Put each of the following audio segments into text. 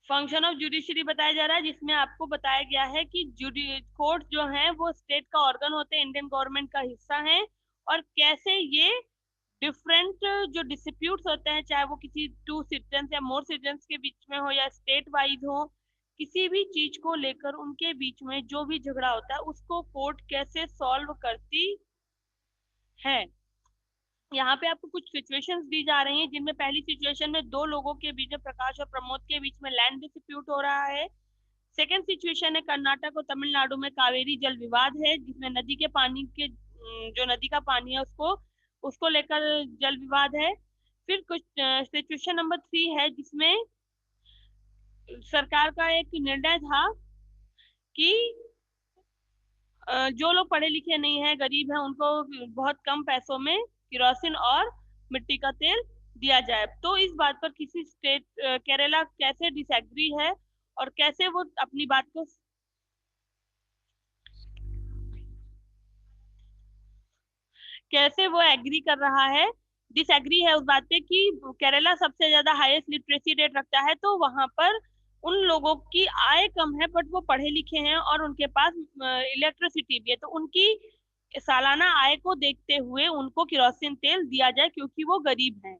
Function of judiciary बताया जा रहा है, जिसमें आपको बताया गया है कि कोर्ट जो है वो स्टेट का ऑर्गन होते हैं, इंडियन गवर्नमेंट का हिस्सा है, और कैसे ये डिफरेंट जो डिस्प्यूट्स होते हैं, चाहे वो किसी टू सिटीजन या मोर सिटीजन के बीच में हो या स्टेट वाइज हो, किसी भी चीज को लेकर उनके बीच में जो भी झगड़ा होता है उसको कोर्ट कैसे सॉल्व करती है। यहाँ पे आपको कुछ सिचुएशंस दी जा रही हैं, जिनमें पहली सिचुएशन में दो लोगों के बीच में, प्रकाश और प्रमोद के बीच में लैंड डिस्प्यूट हो रहा है। सेकेंड सिचुएशन है कर्नाटक और तमिलनाडु में कावेरी जल विवाद है, जिसमें नदी के पानी के जो नदी का पानी है उसको उसको लेकर जल विवाद है। फिर कुछ सिचुएशन नंबर 3 है, जिसमें सरकार का एक निर्णय था कि जो लोग पढ़े लिखे नहीं है, गरीब है, उनको बहुत कम पैसों में किरोसिन और मिट्टी का तेल दिया जाए। तो इस बात पर किसी स्टेट केरला कैसे डिसएग्री है और कैसे वो अपनी बात को कैसे वो एग्री कर रहा है, डिसएग्री है उस बात पे कि केरला सबसे ज्यादा हाईएस्ट लिटरेसी रेट रखता है, तो वहां पर उन लोगों की आय कम है बट वो पढ़े लिखे हैं और उनके पास इलेक्ट्रिसिटी भी है, तो उनकी सालाना आय को देखते हुए उनको केरोसिन तेल दिया जाए क्योंकि वो गरीब हैं।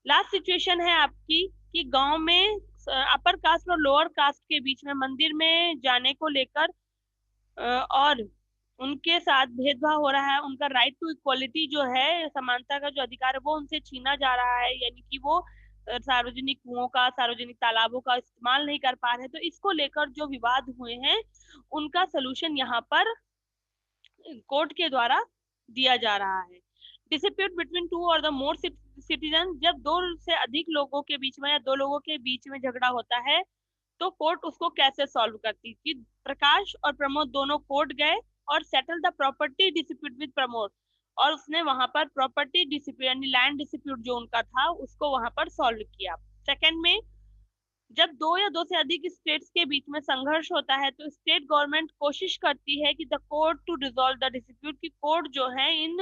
लास्ट सिचुएशन है आपकी कि गांव में अपर कास्ट और लोअर कास्ट के बीच में मंदिर में जाने को लेकर और उनके साथ भेदभाव हो रहा है, उनका राइट टू इक्वलिटी जो है, समानता का जो अधिकार है वो उनसे छीना जा रहा है, यानी कि वो सार्वजनिक कुओं का, सार्वजनिक तालाबों का इस्तेमाल नहीं कर पा रहे। तो इसको लेकर जो विवाद हुए हैं उनका सलूशन यहाँ पर कोर्ट के द्वारा दिया जा रहा है। डिस्प्यूट बिटवीन टू और द मोर सिटीजन, जब दो से अधिक लोगों के बीच में या दो लोगों के बीच में झगड़ा होता है तो कोर्ट उसको कैसे सॉल्व करती कि प्रकाश और प्रमोद दोनों कोर्ट गए और settle the property dispute with Pramod, और उसने वहां पर प्रॉपर्टी डिस्प्यूट यानी लैंड डिस्प्यूट जो उनका था उसको वहां पर सॉल्व किया। सेकंड में, जब दो या दो से अधिक स्टेट्स के बीच में संघर्ष होता है तो स्टेट गवर्नमेंट कोशिश करती है कि the court to resolve the dispute, की कोर्ट जो है इन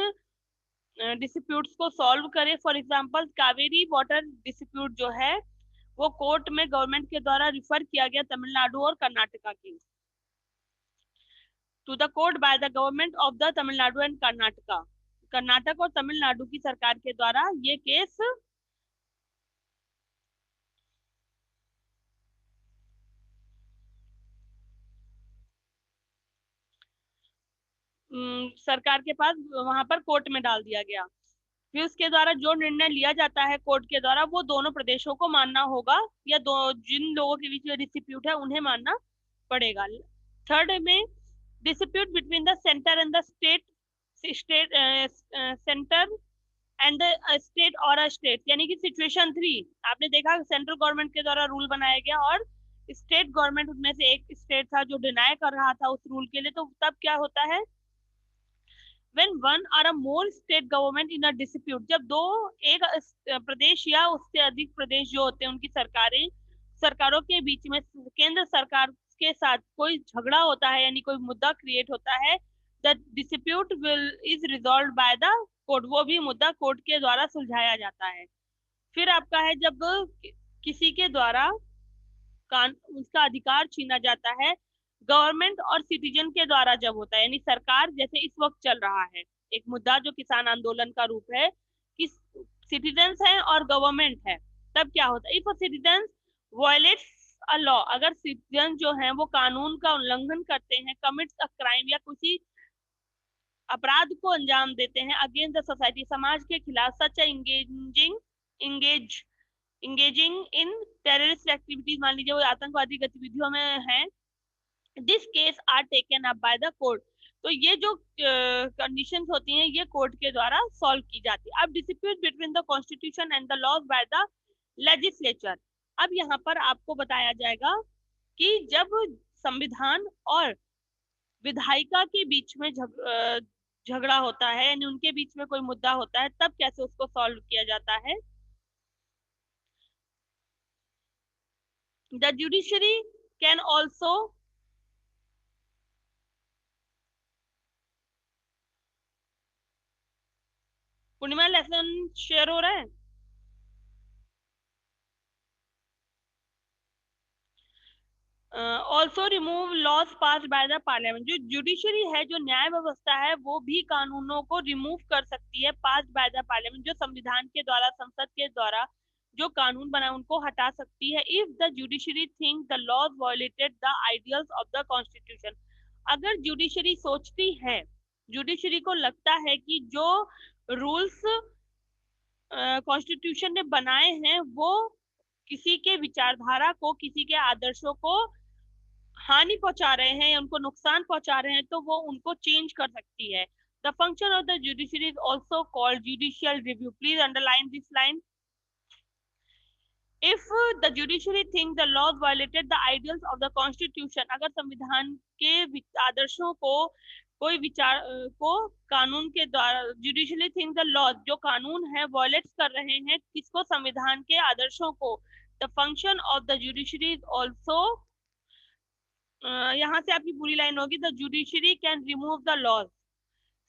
डिस्प्यूट्स को सॉल्व करे। For example Kaveri water dispute जो है वो कोर्ट में गवर्नमेंट के द्वारा रिफर किया गया तमिलनाडु और कर्नाटका की, to the court by the government of the Tamil Nadu and Karnataka. Karnataka और तमिलनाडु की सरकार के द्वारा ये केस सरकार के पास वहां पर कोर्ट में डाल दिया गया। फिर उसके द्वारा जो निर्णय लिया जाता है कोर्ट के द्वारा वो दोनों प्रदेशों को मानना होगा, या दो जिन लोगों के बीच में डिस्प्यूट है उन्हें मानना पड़ेगा। थर्ड में, dispute between the centre and the state, state centre and the state और अ स्टेट, यानी कि सिचुएशन 3 आपने देखा सेंट्रल गवर्नमेंट के द्वारा रूल बनाया गया और स्टेट गवर्नमेंट उनमें से एक स्टेट था जो डिनाई कर रहा था उस रूल के लिए, तो तब क्या होता है, when one or a more state government in a dispute, जब दो एक प्रदेश या उससे अधिक प्रदेश जो होते हैं उनकी सरकारों के बीच में केंद्र सरकार के साथ कोई झगड़ा होता है यानी कोई मुद्दा क्रिएट होता है, the dispute will is resolve by the court, वो भी मुद्दा कोर्ट के द्वारा सुलझाया जाता है। फिर आपका है जब किसी के द्वारा उसका अधिकार छीना जाता है, गवर्नमेंट और सिटीजन के द्वारा जब होता है, यानी सरकार जैसे इस वक्त चल रहा है एक मुद्दा जो किसान आंदोलन का रूप है कि सिटीजन्स हैं और गवर्नमेंट है, तब क्या होता है, if citizen violets a law, अगर सिटीजन जो हैं वो कानून का उल्लंघन करते हैं, कमिट्स अ क्राइम या किसी अपराध को अंजाम देते हैं अगेंस्ट द सोसाइटी, समाज के खिलाफ, such engaging in terrorist activities, मान लीजिए वो आतंकवादी गतिविधियों में है, this case are taken up by the court, तो ये जो कंडीशंस होती हैं ये कोर्ट के द्वारा सॉल्व की जाती है। अब dispute between the constitution and the laws by the legislature, अब यहाँ पर आपको बताया जाएगा कि जब संविधान और विधायिका के बीच में झगड़ा होता है यानी उनके बीच में कोई मुद्दा होता है तब कैसे उसको सॉल्व किया जाता है। The judiciary can also, Purnima lesson share हो रहा है, also remove laws pass by the parliament. जो जुडिशरी है, जो न्याय व्यवस्था है, वो भी कानूनों को रिमूव कर सकती है पास बाय द पार्लियामेंट। जो संविधान के द्वारा, संसद के द्वारा जो कानून बना उनको हटा सकती है। If the judiciary think the laws violated the ideals of the constitution. अगर जुडिशरी सोचती है, जुडिशरी को लगता है कि जो रूल्स कॉन्स्टिट्यूशन ने बनाए हैं वो किसी के विचारधारा को, किसी के आदर्शों को हानि पहुंचा रहे हैं या उनको नुकसान पहुंचा रहे हैं, तो वो उनको चेंज कर सकती है। The function of the judiciary is also called judicial review. Please underline this line. If the judiciary think the laws violated the ideals of the constitution. अगर संविधान के आदर्शों को, कोई विचार को कानून के द्वारा, जुडिशरी थिंक द लॉज, जो कानून है वायलेट कर रहे हैं किसको, संविधान के आदर्शों को। The function of the judiciary is also, यहाँ से आपकी पूरी लाइन होगी, the judiciary can remove the laws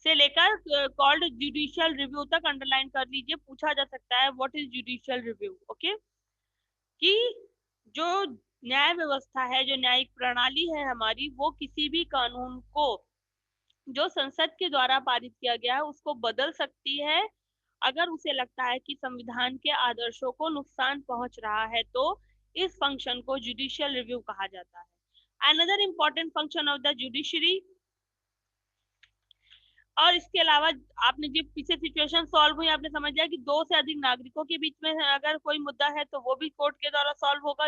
से लेकर कॉल्ड जुडिशियल रिव्यू तक अंडरलाइन कर लीजिए। पूछा जा सकता है what is judicial review. Okay, कि जो न्याय व्यवस्था है, जो न्यायिक प्रणाली है हमारी, वो किसी भी कानून को जो संसद के द्वारा पारित किया गया है उसको बदल सकती है अगर उसे लगता है कि संविधान के आदर्शों को नुकसान पहुंच रहा है। तो इस फंक्शन को जुडिशियल रिव्यू कहा जाता है। Another important function of the judiciary. और इसके अलावा आपने जो पीछे सिचुएशन सॉल्व हुई, आपने समझ लिया कि दो से अधिक नागरिकों के बीच में अगर कोई मुद्दा है तो वो भी कोर्ट के द्वारा सॉल्व होगा,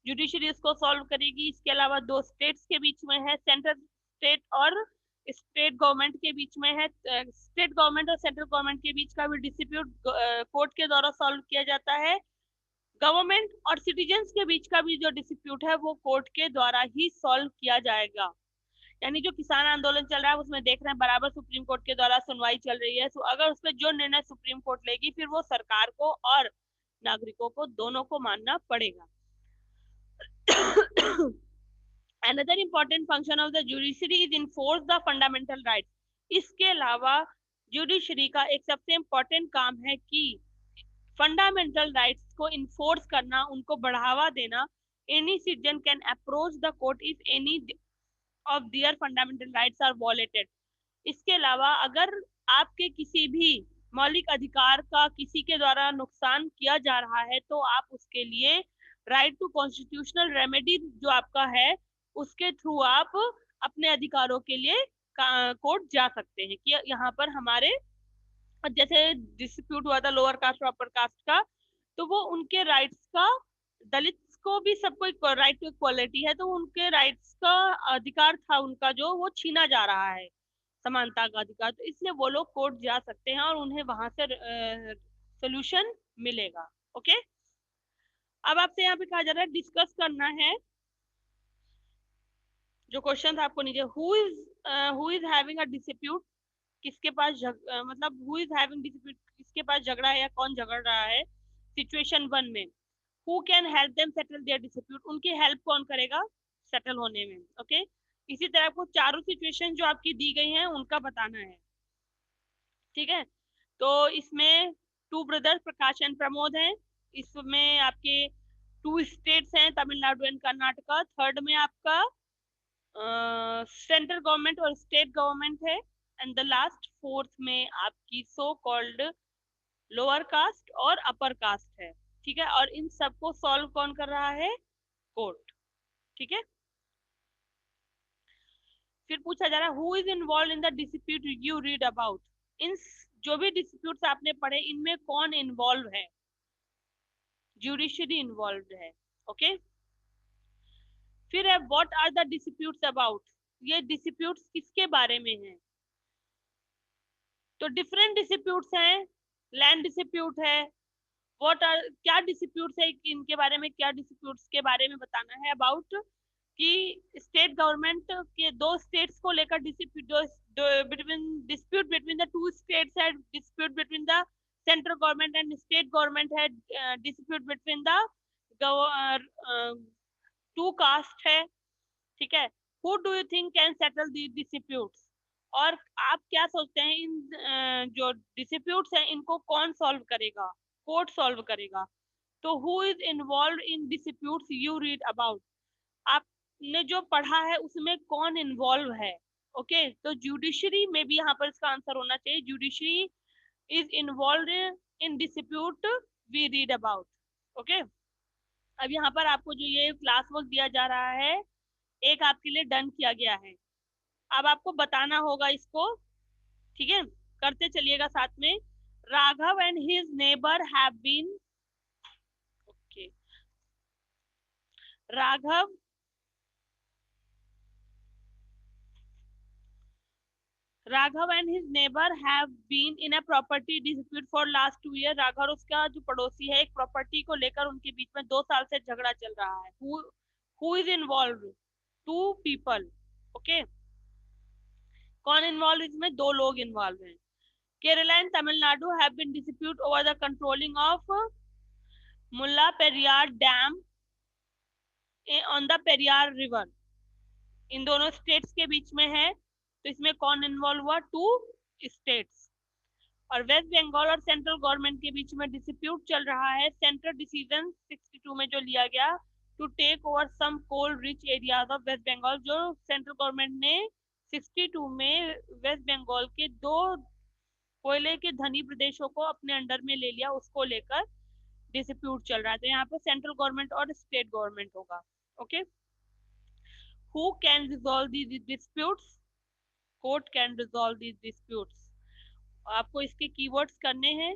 जुडिशरी इसको सॉल्व करेगी। इसके अलावा दो स्टेट्स के बीच में है, सेंट्रल स्टेट और स्टेट गवर्नमेंट के बीच में है, स्टेट गवर्नमेंट और सेंट्रल गवर्नमेंट के बीच का भी डिस्प्यूट कोर्ट के द्वारा सॉल्व किया जाता है। गवर्नमेंट और सिटीजन्स के बीच का भी जो डिस्प्यूट है वो कोर्ट के द्वारा ही सॉल्व किया जाएगा। यानी जो किसान आंदोलन चल रहा है उसमें देख रहे हैं बराबर सुप्रीम कोर्ट के द्वारा सुनवाई चल रही है। अगर उसमें जो निर्णय सुप्रीम कोर्ट लेगी फिर वो सरकार को और नागरिकों को दोनों को मानना पड़ेगा। Another important function of the judiciary is enforce the fundamental rights. इसके अलावा जुडिशरी का एक सबसे इम्पोर्टेंट काम है कि फंडामेंटल राइट्स को इन्फोर्स करना, उनको बढ़ावा देना। Any citizen can approach the court if any of their fundamental rights are violated. इसके अलावा अगर आपके किसी भी मौलिक अधिकार का किसी के द्वारा नुकसान किया जा रहा है तो आप उसके लिए राइट टू कॉन्स्टिट्यूशनल रेमेडी जो आपका है उसके थ्रू आप अपने अधिकारों के लिए कोर्ट जा सकते हैं कि यहाँ पर हमारे, जैसे डिस्प्यूट हुआ था लोअर कास्ट और अपर कास्ट का, तो वो उनके राइट्स का, दलित को भी सबको राइट टू इक्वालिटी है तो उनके राइट्स का अधिकार था उनका जो वो छीना जा रहा है, समानता का अधिकार। तो इसलिए वो लोग कोर्ट जा सकते हैं और उन्हें वहां से सोल्यूशन मिलेगा। ओके, अब आपसे यहाँ पे कहा जा रहा है डिस्कस करना है जो क्वेश्चन आपको नीचे, who is having a dispute, किसके पास मतलब हु इज हैविंग डिस्प्यूट, किसके पास झगड़ा है या कौन झगड़ रहा है। सिचुएशन 1 में who can help them settle their dispute, उनकी हेल्प कौन करेगा सेटल होने में। ओके, इसी तरह आपको चारों सिचुएशन जो आपकी दी गई हैं उनका बताना है। ठीक है, तो इसमें 2 ब्रदर्स प्रकाश एंड प्रमोद हैं। इसमें आपके 2 स्टेट्स हैं, तमिलनाडु एंड कर्नाटका। थर्ड में आपका सेंट्रल गवर्नमेंट और स्टेट गवर्नमेंट है। एंड द लास्ट 4th में आपकी सो कॉल्ड लोअर कास्ट और अपर कास्ट है। ठीक है, और इन सबको सॉल्व कौन कर रहा है, कोर्ट। ठीक है, फिर पूछा जा रहा है who is involve in the dispute you read about. इन जो भी डिस्प्यूट्स आपने पढ़े इनमें कौन इन्वॉल्व है, जुडिशरी इन्वॉल्व है। ओके, फिर है what are the disputes about, ये डिस्प्यूट्स किसके बारे में हैं। तो डिफरेंट डिस्प्यूट्स हैं, लैंड डिस्प्यूट है, व्हाट आर, क्या डिस्प्यूट्स है इनके बारे में, क्या डिस्प्यूट्स के बारे में बताना है अबाउट, कि स्टेट गवर्नमेंट के 2 स्टेट्स को लेकर डिस्प्यूट बिटवीन द 2 स्टेट्स है, dispute between the central government and state government है, डिस्प्यूट बिटवीन द 2 कास्ट है। ठीक है, who do you think can settle the disputes, और आप क्या सोचते हैं इन जो डिस्प्यूट्स हैं इनको कौन सॉल्व करेगा, कोर्ट सॉल्व करेगा। तो who is involve in disputes you read about, आपने जो पढ़ा है उसमें कौन इन्वॉल्व है। ओके, तो जुडिशरी में भी यहाँ पर इसका आंसर होना चाहिए, judiciary is involve in dispute we read about. Okay, अब यहाँ पर आपको जो ये क्लास वर्क दिया जा रहा है, एक आपके लिए डन किया गया है। अब आपको बताना होगा इसको, ठीक है, करते चलिएगा साथ में। Raghav and his neighbour have been, okay, Raghav Raghav and his neighbour have been in a property dispute for last 2 year. Raghav और उसका जो पड़ोसी है, एक प्रॉपर्टी को लेकर उनके बीच में 2 साल से झगड़ा चल रहा है। Who is involve? 2 people. Okay, कौन इन्वॉल्व? इसमें 2 लोग इन्वॉल्व हैं। Kerala and Tamil Nadu have been dispute over the controlling of Mulla Periyar dam on the Periyar river. इन दोनों स्टेट्स के बीच में है, तो इसमें कौन इन्वॉल्व हुआ? 2 स्टेट्स। और वेस्ट बंगाल और सेंट्रल गवर्नमेंट के बीच में डिस्प्यूट चल रहा है। सेंट्रल डिसीजन 62 में जो लिया गया to take over some coal rich areas of West Bengal, जो सेंट्रल गवर्नमेंट ने 62 में वेस्ट बंगाल के 2 कोयले के धनी प्रदेशों को अपने अंडर में ले लिया, उसको लेकर डिस्प्यूट चल रहा है। तो यहाँ पे सेंट्रल गवर्नमेंट और स्टेट गवर्नमेंट होगा। Okay, who can resolve these disputes? Court can resolve these disputes. आपको इसके कीवर्ड्स करने हैं।